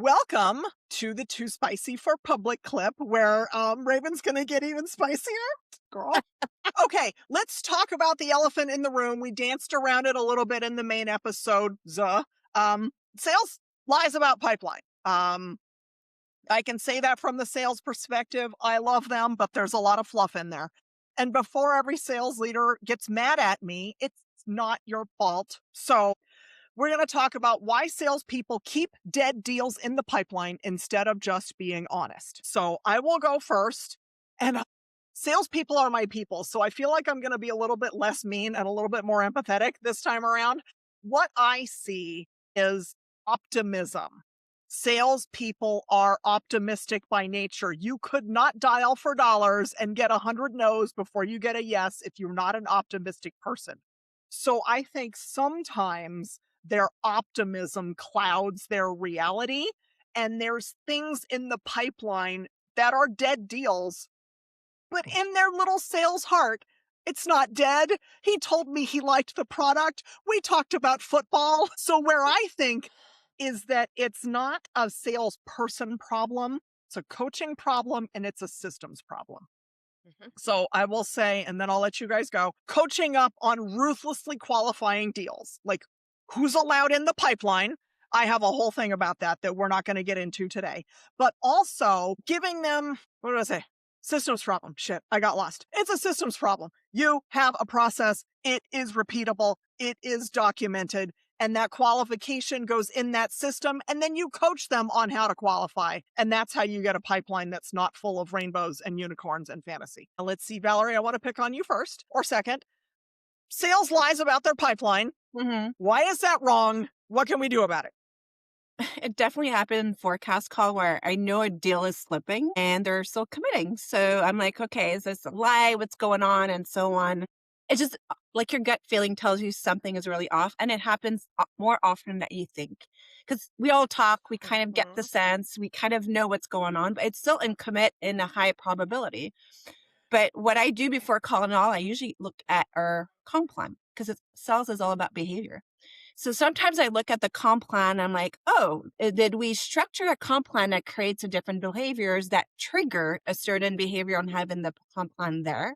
Welcome to the Too Spicy for Public clip where Raven's going to get even spicier. Girl. Okay, let's talk about the elephant in the room. We danced around it a little bit in the main episode. Sales lies about pipeline. I can say that from the sales perspective. I love them, but there's a lot of fluff in there. And before every sales leader gets mad at me, it's not your fault. So we're going to talk about why salespeople keep dead deals in the pipeline instead of just being honest. So I will go first. And salespeople are my people. So I feel like I'm going to be a little bit less mean and a little bit more empathetic this time around. What I see is optimism. Salespeople are optimistic by nature. You could not dial for dollars and get 100 no's before you get a yes if you're not an optimistic person. So I think sometimes their optimism clouds their reality, and there's things in the pipeline that are dead deals, but in their little sales heart, it's not dead. He told me he liked the product. We talked about football. So where I think is that it's not a salesperson problem, it's a coaching problem, and it's a systems problem. So I will say, and then I'll let you guys go, coaching up on ruthlessly qualifying deals. Like, who's allowed in the pipeline? I have a whole thing about that we're not going to get into today. But also giving them, what did I say? Systems problem. Shit, I got lost. It's a systems problem. You have a process. It is repeatable. It is documented. And that qualification goes in that system. And then you coach them on how to qualify. And that's how you get a pipeline that's not full of rainbows and unicorns and fantasy. Now, let's see, Valerie, I want to pick on you first or second. Sales lies about their pipeline. Why is that wrong? What can we do about it? It definitely happened in forecast call where I know a deal is slipping and they're still committing. So I'm like, okay, is this a lie? What's going on? And so on. It's just like your gut feeling tells you something is really off. And it happens more often than you think. Because we all talk, we kind of get the sense, we kind of know what's going on, but it's still in commit in a high probability. But what I do before calling all, I usually look at our comp plan because sales is all about behavior. So sometimes I look at the comp plan, I'm like, oh, did we structure a comp plan that creates a different behaviors that trigger a certain behavior on having the comp plan there?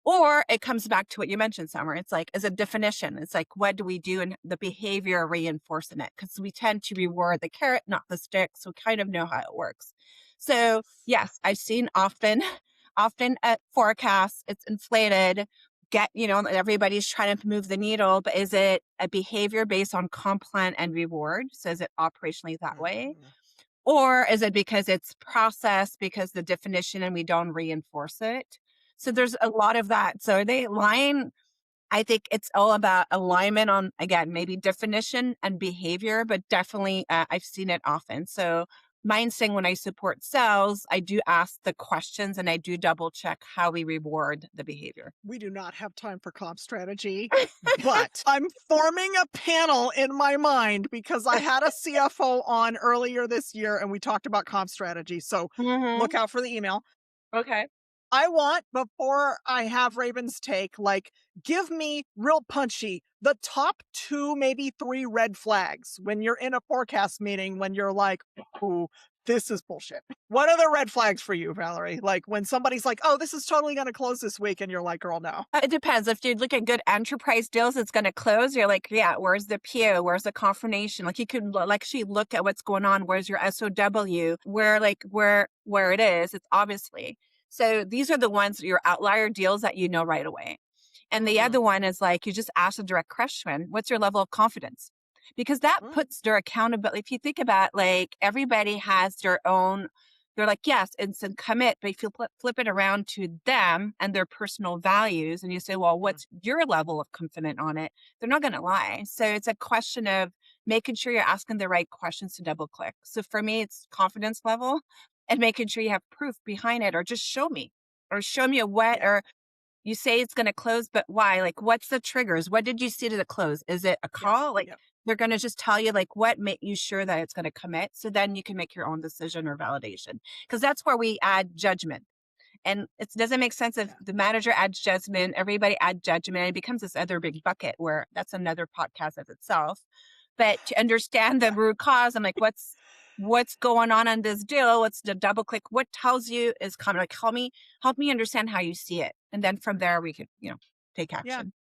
Or it comes back to what you mentioned, Summer. It's like, as a definition, it's like, what do we do in the behavior reinforcing it? Because we tend to reward the carrot, not the stick. So we kind of know how it works. So yes, I've seen often at forecasts, it's inflated. Everybody's trying to move the needle, but is it a behavior based on comp plan and reward? So is it operationally that way? Or is it because it's process, because the definition and we don't reinforce it? So there's a lot of that. So they align. I think it's all about alignment on, again, maybe definition and behavior, but definitely I've seen it often. So mine saying when I support sales, I do ask the questions and I do double check how we reward the behavior. We do not have time for comp strategy, but I'm forming a panel in my mind because I had a CFO on earlier this year and we talked about comp strategy. So look out for the email. Okay. I want, before I have Raven's take, like, give me real punchy, the top 2, maybe 3 red flags when you're in a forecast meeting, when you're like, ooh, this is bullshit. What are the red flags for you, Valerie? Like when somebody's like, oh, this is totally going to close this week. And you're like, girl, no. It depends. If you look at good enterprise deals, it's going to close. You're like, yeah, where's the PO? Where's the confirmation? Like you could actually look at what's going on. Where's your SOW? Where it is, it's obviously. So these are the ones, your outlier deals that you know right away. And the other one is like, you just ask a direct question. What's your level of confidence? Because that puts their accountability. If you think about like everybody has their own, they're like, yes, instant commit. But if you flip it around to them and their personal values and you say, well, what's your level of confidence on it? They're not going to lie. So it's a question of making sure you're asking the right questions to double click. So for me, it's confidence level. And making sure you have proof behind it, or just show me or you say it's going to close, but why? Like, what's the triggers? What did you see to the close? Is it a call? They're going to just tell you like what make you sure that it's going to commit. So then you can make your own decision or validation, because that's where we add judgment. And it doesn't make sense if the manager adds judgment, everybody adds judgment. It becomes this other big bucket where that's another podcast of itself. But to understand the root cause, I'm like, what's going on this deal? What's the double click? What tells you is coming? Like, help me understand how you see it. And then from there, we could, take Yeah. action.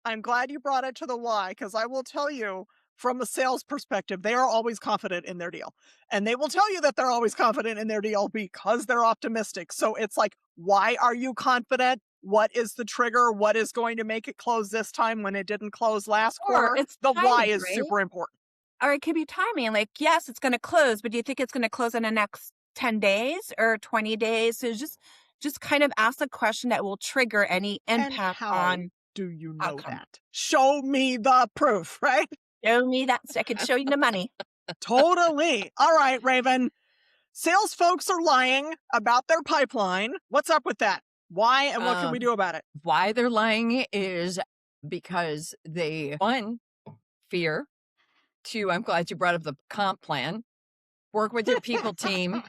I'm glad you brought it to the why, because I will tell you from a sales perspective, they are always confident in their deal. And they will tell you that they're always confident in their deal because they're optimistic. So it's like, why are you confident? What is the trigger? What is going to make it close this time when it didn't close last Or quarter? it's The why timing, is right? super important. Or it could be timing. Like, yes, it's going to close, but do you think it's going to close in the next 10 days or 20 days? So just kind of ask a question that will trigger any And impact how on do you know outcome. that? Show me the proof, right? Show me that so I can show you the money. Totally. All right, Raven. Sales folks are lying about their pipeline. What's up with that? Why and what can we do about it? Why they're lying is because they, one, fear. Two, I'm glad you brought up the comp plan. Work with your people team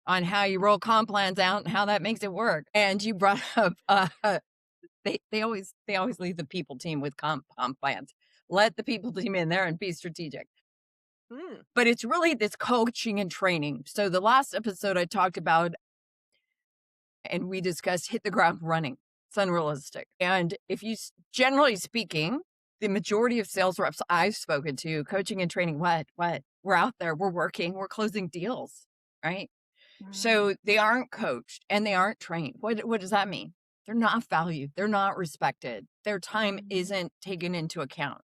on how you roll comp plans out and how that makes it work. And you brought up they always leave the people team with comp plans. Let the people team in there and be strategic. Mm, But it's really this coaching and training. So the last episode I talked about and we discussed hit the ground running. It's unrealistic. And if you, generally speaking, the majority of sales reps I've spoken to, coaching and training, what? We're out there, we're working, we're closing deals, right? So they aren't coached and they aren't trained. What does that mean? They're not valued. They're not respected. Their time isn't taken into account,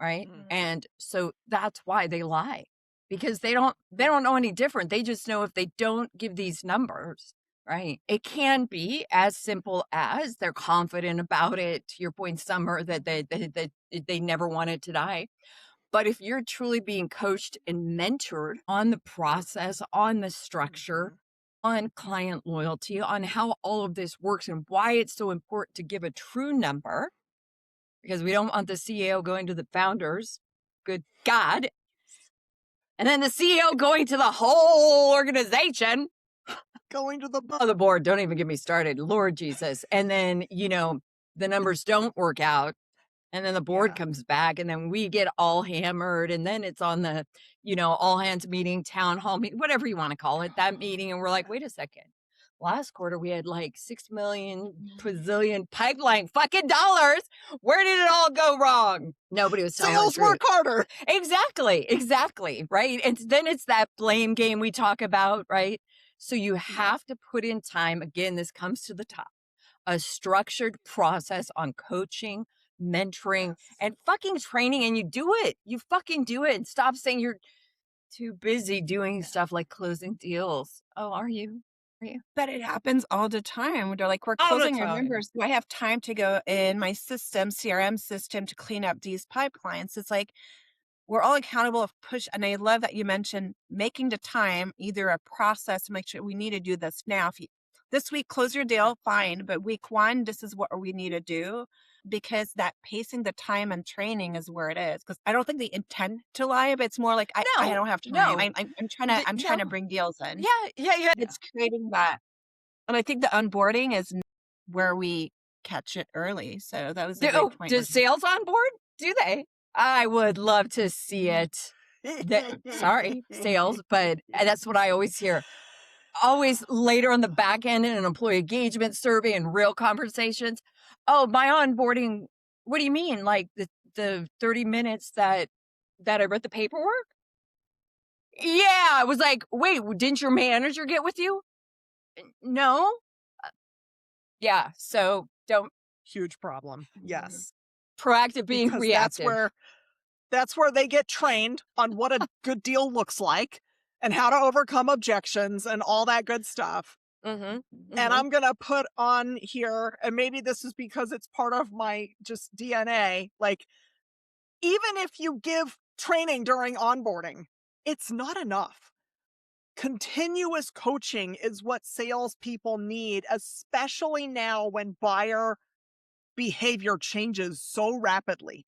right? mm, And so that's why they lie, because they don't know any different. They just know if they don't give these numbers, right? It can be as simple as they're confident about it. To your point, Summer, that they never want it to die. But if you're truly being coached and mentored on the process, on the structure, on client loyalty, on how all of this works and why it's so important to give a true number, because we don't want the CEO going to the founders, good God, and then the CEO going to the whole organization. going to the Oh, the board, don't even get me started. Lord Jesus. And then, the numbers don't work out. And then the board comes back and then we get all hammered. And then it's on the, all hands meeting, town hall meeting, whatever you want to call it, that meeting. And we're like, wait a second. Last quarter, we had like 6 million bazillion pipeline fucking dollars. Where did it all go wrong? Nobody was telling the sales truth. work harder. Exactly. Right. And then it's that blame game we talk about, right? So you have to put in time. Again, this comes to the top, a structured process on coaching, mentoring, and fucking training. And you do it. You fucking do it. And stop saying you're too busy doing stuff like closing deals. Oh, are you? But it happens all the time. They're like, we're All the closing your time. numbers. Do I have time to go in my system, CRM system, to clean up these pipelines? It's like, we're all accountable of push. And I love that you mentioned making the time, either a process to make sure we need to do this now. If you, this week, close your deal, fine. But week one, this is what we need to do, because that pacing the time and training is where it is. Because I don't think they intend to lie, but it's more like, I don't have time. No. I'm trying to bring deals in. Yeah. It's creating that. And I think the onboarding is where we catch it early. So that was a great point. Does sales on board? Do they? I would love to see it. Sorry, sales, but that's what I always hear. Always later on the back end in an employee engagement survey and real conversations. Oh, my onboarding. What do you mean? Like the 30 minutes that I read the paperwork? Yeah, I was like, wait, didn't your manager get with you? No. Yeah, so don't. Huge problem. Yes. Proactive being Because reactive. that's where they get trained on what a good deal looks like and how to overcome objections and all that good stuff. And I'm going to put on here, and maybe this is because it's part of my just DNA, like, even if you give training during onboarding, it's not enough. Continuous coaching is what salespeople need, especially now when buyer behavior changes so rapidly.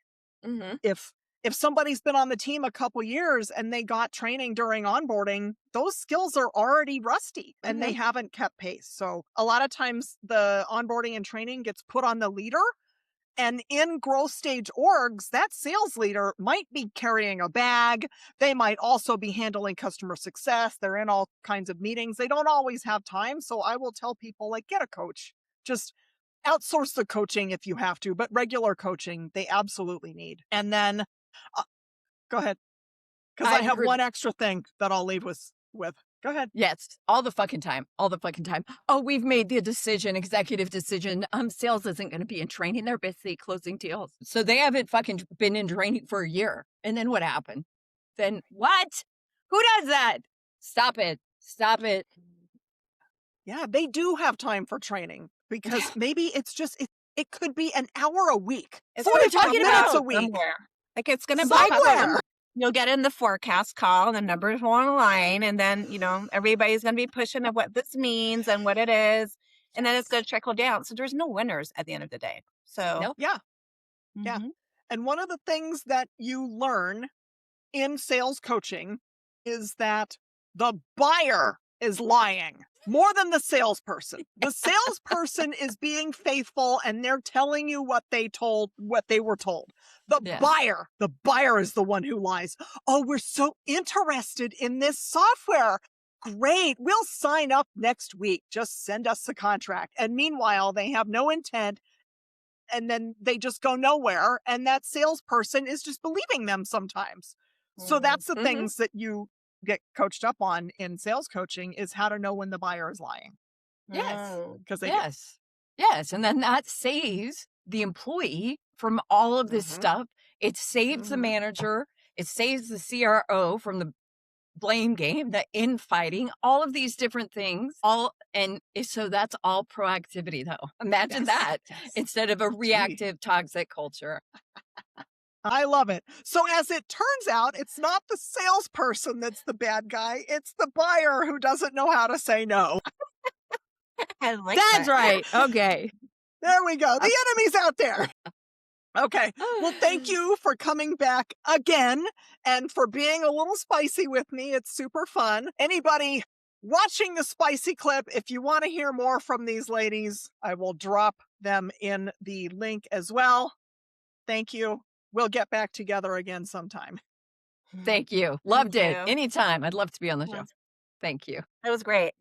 If somebody's been on the team a couple years and they got training during onboarding, those skills are already rusty and they haven't kept pace. So a lot of times the onboarding and training gets put on the leader, And in growth stage orgs, that sales leader might be carrying a bag. They might also be handling customer success. They're in all kinds of meetings. They don't always have time. So I will tell people, like, get a coach. Just outsource the coaching if you have to, but regular coaching, they absolutely need. And then, uh, go ahead, because I I've have heard one extra thing that I'll leave with. Go ahead. Yes, all the fucking time. All the fucking time. Oh, we've made the decision, executive decision. Sales isn't going to be in training. They're busy closing deals. So they haven't fucking been in training for a year. And then what happened? Then what? Who does that? Stop it. Stop it. Yeah, they do have time for training because maybe it's just, it could be an hour a week. It's What are you 45 talking minutes about? a week. somewhere. Like it's going to pop up. Somewhere. You'll get in the forecast call and the numbers won't align. And then, everybody's going to be pushing of what this means and what it is. And then it's going to trickle down. So there's no winners at the end of the day. So, Nope. Yeah. Yeah. mhm. And one of the things that you learn in sales coaching is that the buyer is lying more than the salesperson. The salesperson is being faithful and they're telling you what they were told. Yeah. The buyer is the one who lies. Oh, we're so interested in this software. Great. We'll sign up next week. Just send us the contract. And meanwhile, they have no intent. And then they just go nowhere. And that salesperson is just believing them sometimes. So that's the Mhm. things that you get coached up on in sales coaching is how to know when the buyer is lying. Yes. Mm. Because they Yes. Yes. And then that saves the employee from all of this Mhm. stuff. It saves the Mhm. manager. It saves the CRO from the blame game, the infighting, all of these different things. So that's all proactivity, though. Imagine that Yes. instead of a reactive, toxic culture. I love it. So as it turns out, it's not the salesperson that's the bad guy. It's the buyer who doesn't know how to say no. I like That's that. right. Okay. There we go. The enemy's out there. Okay. Well, thank you for coming back again and for being a little spicy with me. It's super fun. Anybody watching the spicy clip, if you want to hear more from these ladies, I will drop them in the link as well. Thank you. We'll get back together again sometime. Thank you. Loved it. you. Anytime. I'd love to be on the show. Yes. Thank you. That was great.